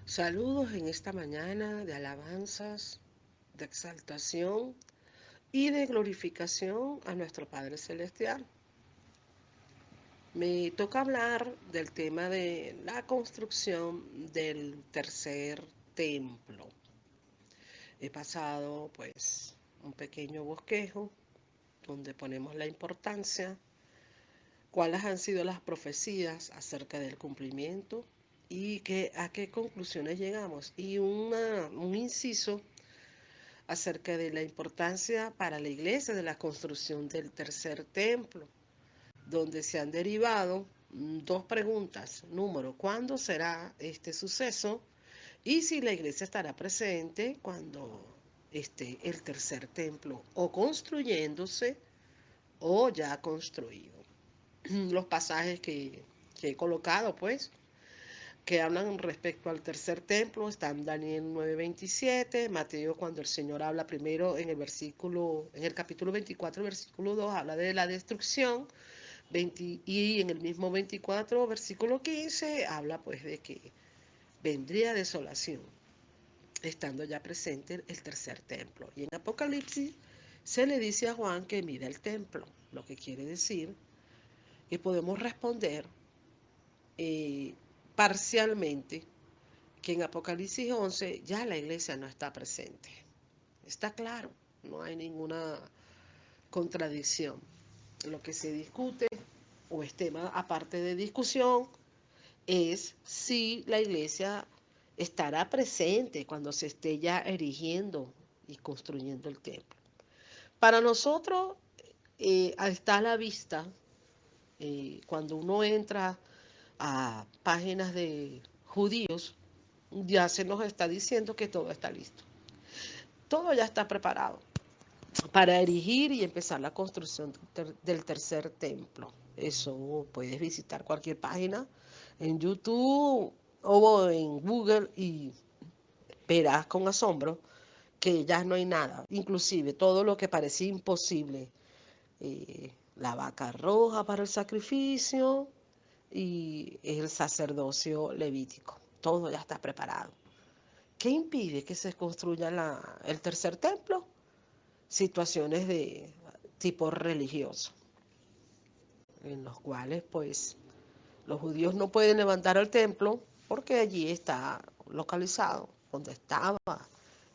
Saludos en esta mañana de alabanzas, de exaltación y de glorificación a nuestro Padre Celestial. Me toca hablar del tema de la construcción del tercer templo. He pasado pues un pequeño bosquejo donde ponemos la importancia, cuáles han sido las profecías acerca del cumplimiento y a qué conclusiones llegamos. Y un inciso acerca de la importancia para la iglesia de la construcción del tercer templo, donde se han derivado dos preguntas. Número, ¿cuándo será este suceso? Y si la iglesia estará presente cuando esté el tercer templo o construyéndose o ya construido. Los pasajes que he colocado, pues, que hablan respecto al tercer templo, están Daniel 9:27, Mateo cuando el Señor habla primero en el capítulo 24, versículo 2, habla de la destrucción, y en el mismo 24, versículo 15, habla pues de que vendría desolación, estando ya presente el tercer templo. Y en Apocalipsis se le dice a Juan que mira el templo, lo que quiere decir que podemos responder eh, parcialmente que en Apocalipsis 11 ya la iglesia no está presente. Está claro, no hay ninguna contradicción. Lo que se discute o es tema aparte de discusión es si la iglesia estará presente cuando se esté ya erigiendo y construyendo el templo. Para nosotros está a la vista cuando uno entra a páginas de judíos, ya se nos está diciendo que todo está listo. Todo ya está preparado para erigir y empezar la construcción del tercer templo. Eso puedes visitar cualquier página en YouTube o en Google y verás con asombro que ya no hay nada. Inclusive todo lo que parecía imposible. La vaca roja para el sacrificio y el sacerdocio levítico. Todo ya está preparado. ¿Qué impide que se construya el tercer templo? Situaciones de tipo religioso, en los cuales pues los judíos no pueden levantar el templo porque allí está localizado, donde estaba,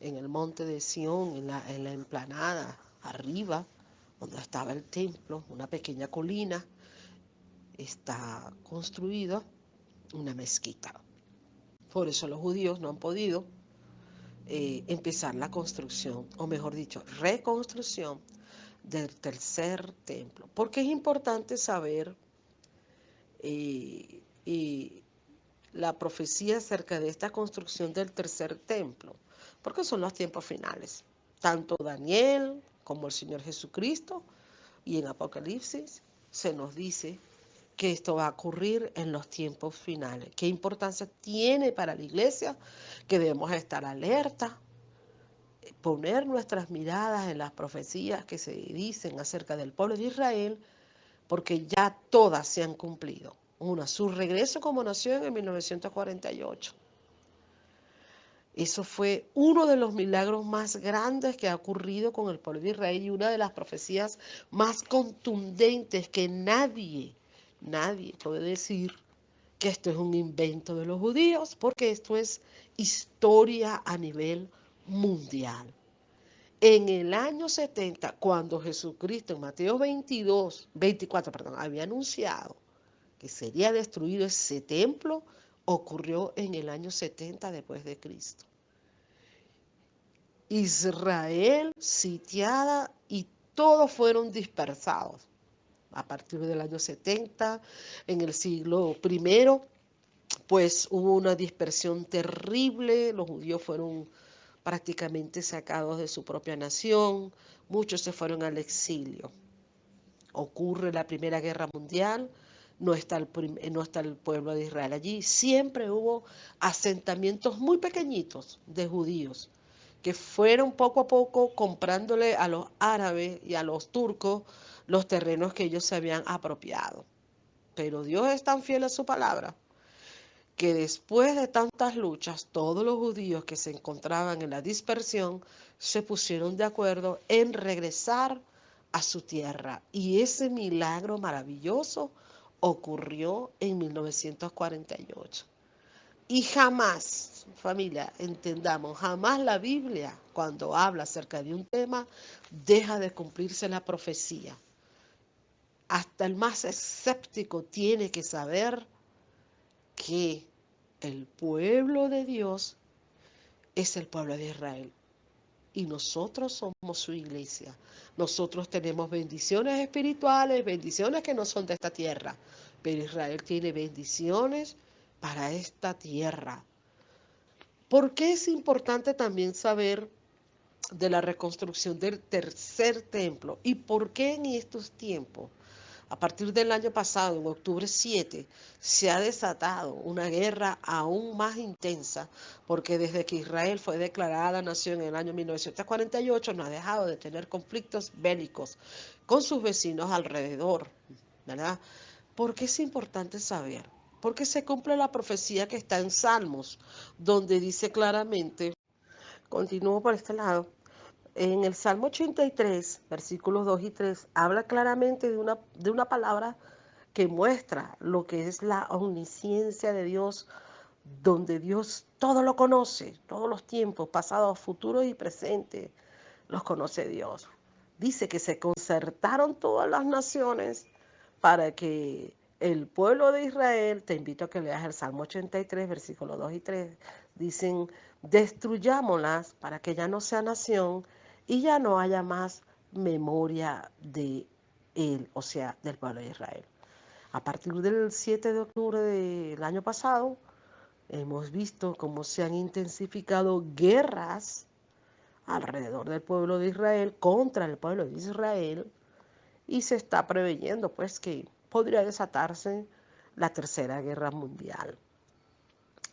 en el monte de Sión, en la emplanada, arriba, donde estaba el templo, una pequeña colina, está construida una mezquita. Por eso los judíos no han podido empezar la construcción, o mejor dicho, reconstrucción del tercer templo. Porque es importante saber eh, la profecía acerca de esta construcción del tercer templo, porque son los tiempos finales. Tanto Daniel como el Señor Jesucristo y en Apocalipsis se nos dice que esto va a ocurrir en los tiempos finales. ¿Qué importancia tiene para la iglesia? Que debemos estar alerta, poner nuestras miradas en las profecías que se dicen acerca del pueblo de Israel, porque ya todas se han cumplido. Una, su regreso como nación en 1948. Eso fue uno de los milagros más grandes que ha ocurrido con el pueblo de Israel y una de las profecías más contundentes que nadie puede decir que esto es un invento de los judíos, porque esto es historia a nivel mundial. En el año 70, cuando Jesucristo en Mateo 24, había anunciado que sería destruido ese templo, ocurrió en el año 70 después de Cristo. Israel sitiada y todos fueron dispersados. A partir del año 70, en el siglo I, pues hubo una dispersión terrible, los judíos fueron prácticamente sacados de su propia nación, muchos se fueron al exilio. Ocurre la Primera Guerra Mundial, no está el pueblo de Israel allí, siempre hubo asentamientos muy pequeñitos de judíos que fueron poco a poco comprándole a los árabes y a los turcos los terrenos que ellos se habían apropiado. Pero Dios es tan fiel a su palabra que después de tantas luchas, todos los judíos que se encontraban en la dispersión se pusieron de acuerdo en regresar a su tierra. Y ese milagro maravilloso ocurrió en 1948. Y jamás, familia, entendamos, jamás la Biblia, cuando habla acerca de un tema, deja de cumplirse la profecía. Hasta el más escéptico tiene que saber que el pueblo de Dios es el pueblo de Israel y nosotros somos su iglesia. Nosotros tenemos bendiciones espirituales, bendiciones que no son de esta tierra, pero Israel tiene bendiciones para esta tierra. ¿Por qué es importante también saber de la reconstrucción del tercer templo? ¿Y por qué en estos tiempos, a partir del año pasado, en octubre 7, se ha desatado una guerra aún más intensa? Porque desde que Israel fue declarada nación en el año 1948, no ha dejado de tener conflictos bélicos con sus vecinos alrededor, ¿verdad? ¿Por qué es importante saber? Porque se cumple la profecía que está en Salmos, donde dice claramente, continúo por este lado, en el Salmo 83, versículos 2 y 3, habla claramente de una palabra que muestra lo que es la omnisciencia de Dios, donde Dios todo lo conoce, todos los tiempos, pasados, futuros y presentes, los conoce Dios. Dice que se concertaron todas las naciones para que el pueblo de Israel, te invito a que leas el Salmo 83, versículos 2 y 3, dicen, destruyámoslas para que ya no sea nación y ya no haya más memoria de él, o sea, del pueblo de Israel. A partir del 7 de octubre del año pasado, hemos visto cómo se han intensificado guerras alrededor del pueblo de Israel contra el pueblo de Israel y se está preveyendo pues que podría desatarse la tercera guerra mundial.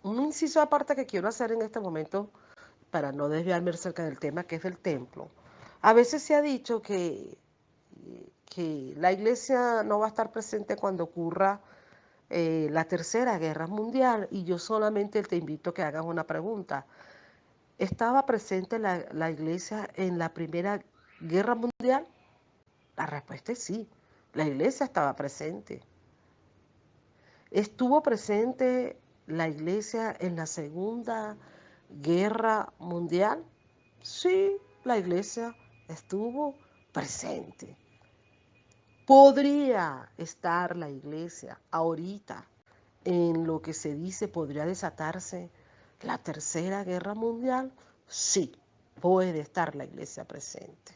Un inciso aparte que quiero hacer en este momento para no desviarme acerca del tema que es del templo. A veces se ha dicho que la iglesia no va a estar presente cuando ocurra la tercera guerra mundial y yo solamente te invito a que hagas una pregunta. ¿Estaba presente la iglesia en la primera guerra mundial? La respuesta es sí, la iglesia estaba presente. ¿Estuvo presente la iglesia en la Segunda Guerra Mundial? Sí, la iglesia estuvo presente. ¿Podría estar la iglesia ahorita en lo que se dice podría desatarse la Tercera Guerra Mundial? Sí, puede estar la iglesia presente.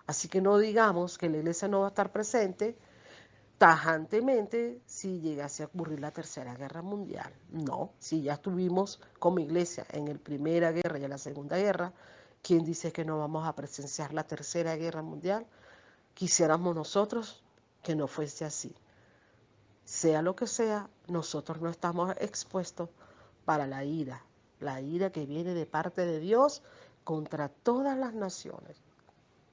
Así que no digamos que la iglesia no va a estar presente tajantemente si llegase a ocurrir la Tercera Guerra Mundial. No, si ya estuvimos como iglesia en la Primera Guerra y en la Segunda Guerra, ¿quién dice que no vamos a presenciar la Tercera Guerra Mundial? Quisiéramos nosotros que no fuese así. Sea lo que sea, nosotros no estamos expuestos para la ira que viene de parte de Dios contra todas las naciones.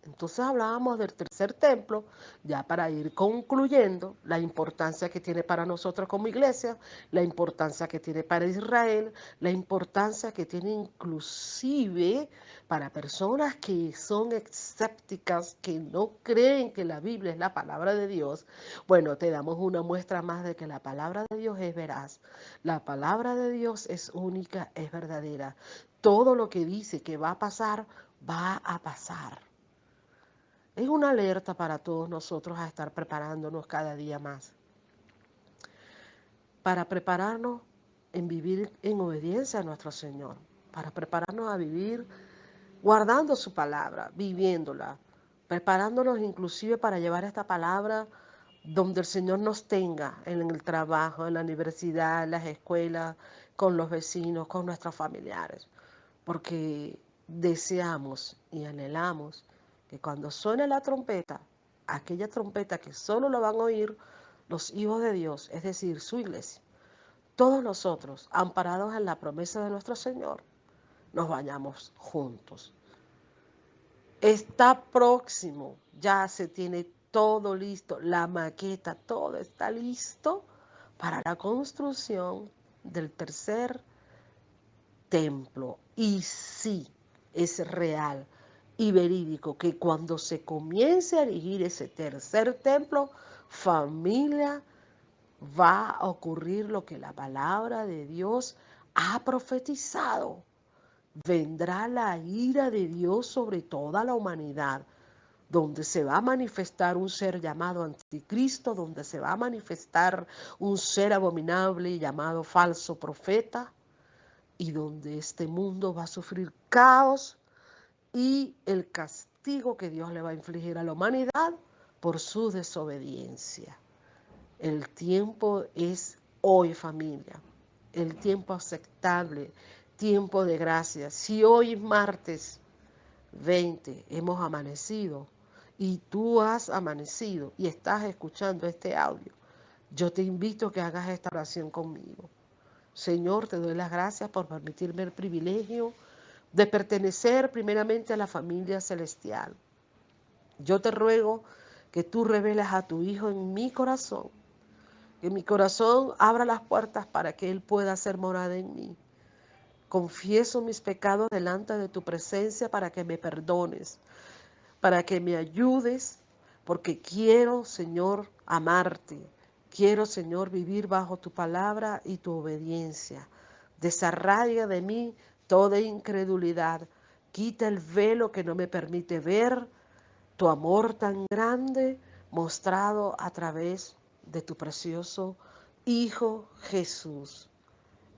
Entonces hablábamos del tercer templo, ya para ir concluyendo la importancia que tiene para nosotros como iglesia, la importancia que tiene para Israel, la importancia que tiene inclusive para personas que son escépticas, que no creen que la Biblia es la palabra de Dios. Bueno, te damos una muestra más de que la palabra de Dios es veraz. La palabra de Dios es única, es verdadera. Todo lo que dice que va a pasar. Es una alerta para todos nosotros a estar preparándonos cada día más. Para prepararnos en vivir en obediencia a nuestro Señor. Para prepararnos a vivir guardando su palabra, viviéndola. Preparándonos inclusive para llevar esta palabra donde el Señor nos tenga, en el trabajo, en la universidad, en las escuelas, con los vecinos, con nuestros familiares. Porque deseamos y anhelamos que cuando suene la trompeta, aquella trompeta que solo la van a oír los hijos de Dios, es decir, su iglesia, todos nosotros, amparados en la promesa de nuestro Señor, nos vayamos juntos. Está próximo, ya se tiene todo listo, la maqueta, todo está listo para la construcción del tercer templo. Y sí, es real y verídico que cuando se comience a erigir ese tercer templo, familia, va a ocurrir lo que la palabra de Dios ha profetizado. Vendrá la ira de Dios sobre toda la humanidad, donde se va a manifestar un ser llamado anticristo, donde se va a manifestar un ser abominable llamado falso profeta, y donde este mundo va a sufrir caos y el castigo que Dios le va a infligir a la humanidad por su desobediencia. El tiempo es hoy, familia. El tiempo aceptable, tiempo de gracia. Si hoy es martes 20 hemos amanecido y tú has amanecido y estás escuchando este audio, yo te invito a que hagas esta oración conmigo. Señor, te doy las gracias por permitirme el privilegio de pertenecer primeramente a la familia celestial. Yo te ruego que tú reveles a tu Hijo en mi corazón, que mi corazón abra las puertas para que Él pueda hacer morada en mí. Confieso mis pecados delante de tu presencia para que me perdones, para que me ayudes, porque quiero, Señor, amarte. Quiero, Señor, vivir bajo tu palabra y tu obediencia. Desarraiga de mí toda incredulidad. Quita el velo que no me permite ver tu amor tan grande mostrado a través de tu precioso Hijo Jesús.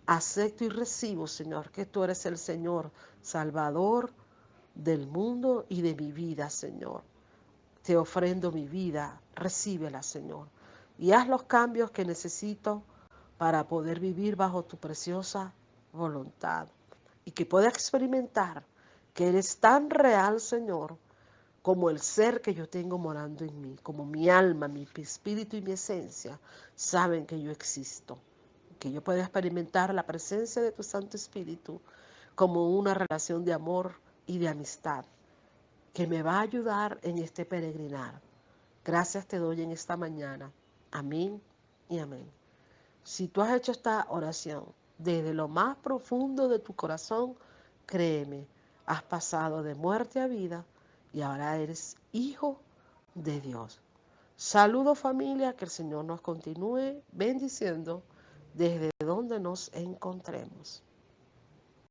Acepto y recibo, Señor, que tú eres el Señor, Salvador del mundo y de mi vida, Señor. Te ofrendo mi vida, recíbela, Señor, y haz los cambios que necesito para poder vivir bajo tu preciosa voluntad y que pueda experimentar que eres tan real, Señor, como el ser que yo tengo morando en mí, como mi alma, mi espíritu y mi esencia saben que yo existo, que yo pueda experimentar la presencia de tu Santo Espíritu como una relación de amor y de amistad que me va a ayudar en este peregrinar. Gracias te doy en esta mañana. Amén y amén. Si tú has hecho esta oración desde lo más profundo de tu corazón, créeme, has pasado de muerte a vida y ahora eres hijo de Dios. Saludos familia, que el Señor nos continúe bendiciendo desde donde nos encontremos.